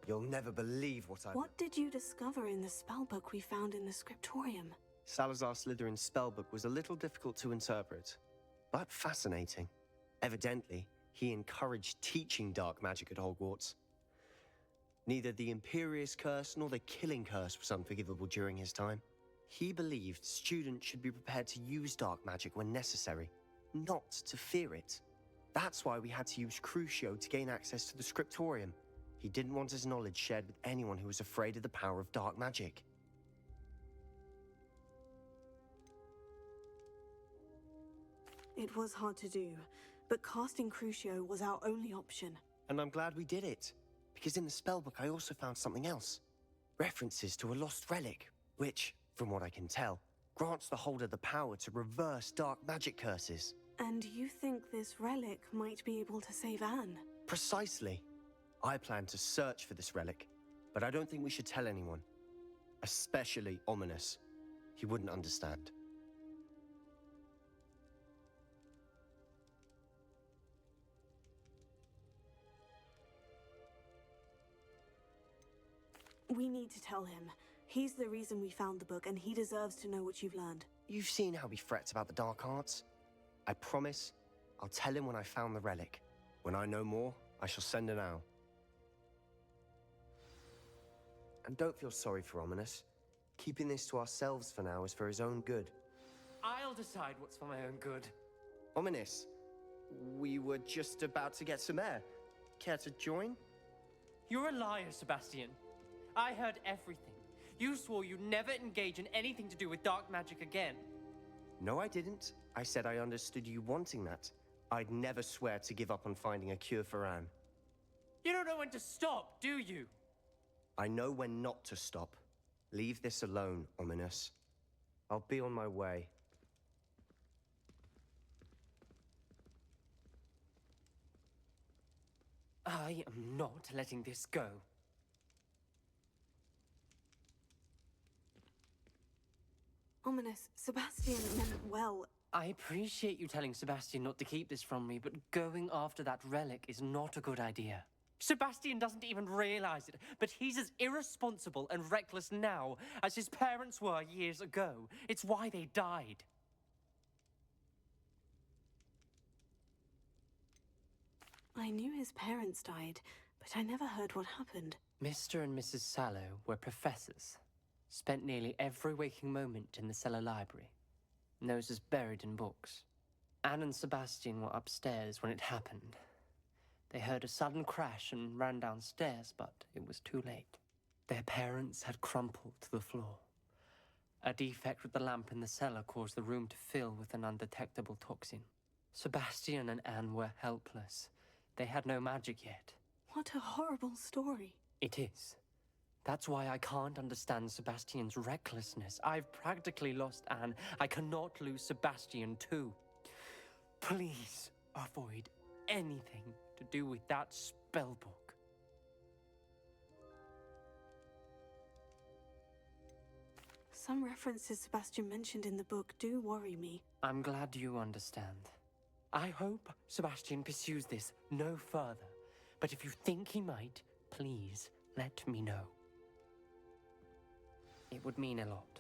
You'll never believe what I... What did you discover in the spellbook we found in the scriptorium? Salazar Slytherin's spellbook was a little difficult to interpret, but fascinating. Evidently, he encouraged teaching dark magic at Hogwarts. Neither the Imperious Curse nor the Killing Curse was unforgivable during his time. He believed students should be prepared to use dark magic when necessary, not to fear it. That's why we had to use Crucio to gain access to the scriptorium. He didn't want his knowledge shared with anyone who was afraid of the power of dark magic. It was hard to do, but casting Crucio was our only option. And I'm glad we did it, because in the spellbook I also found something else. References to a lost relic, which, from what I can tell, grants the holder the power to reverse dark magic curses. And you think this relic might be able to save Anne? Precisely. I plan to search for this relic, but I don't think we should tell anyone. Especially Ominis. He wouldn't understand. We need to tell him. He's the reason we found the book, and he deserves to know what you've learned. You've seen how he frets about the dark arts. I promise I'll tell him when I found the relic. When I know more, I shall send an owl. And don't feel sorry for Ominis. Keeping this to ourselves for now is for his own good. I'll decide what's for my own good. Ominis, we were just about to get some air. Care to join? You're a liar, Sebastian. I heard everything. You swore you'd never engage in anything to do with dark magic again. No, I didn't. I said I understood you wanting that. I'd never swear to give up on finding a cure for Anne. You don't know when to stop, do you? I know when not to stop. Leave this alone, Ominis. I'll be on my way. I am not letting this go. Ominis, Sebastian meant well. I appreciate you telling Sebastian not to keep this from me, but going after that relic is not a good idea. Sebastian doesn't even realize it, but he's as irresponsible and reckless now as his parents were years ago. It's why they died. I knew his parents died, but I never heard what happened. Mr. and Mrs. Sallow were professors. Spent nearly every waking moment in the cellar library. Noses buried in books. Anne and Sebastian were upstairs when it happened. They heard a sudden crash and ran downstairs, but it was too late. Their parents had crumpled to the floor. A defect with the lamp in the cellar caused the room to fill with an undetectable toxin. Sebastian and Anne were helpless. They had no magic yet. What a horrible story. It is. That's why I can't understand Sebastian's recklessness. I've practically lost Anne. I cannot lose Sebastian too. Please avoid anything to do with that spellbook. Some references Sebastian mentioned in the book do worry me. I'm glad you understand. I hope Sebastian pursues this no further. But if you think he might, please let me know. It would mean a lot.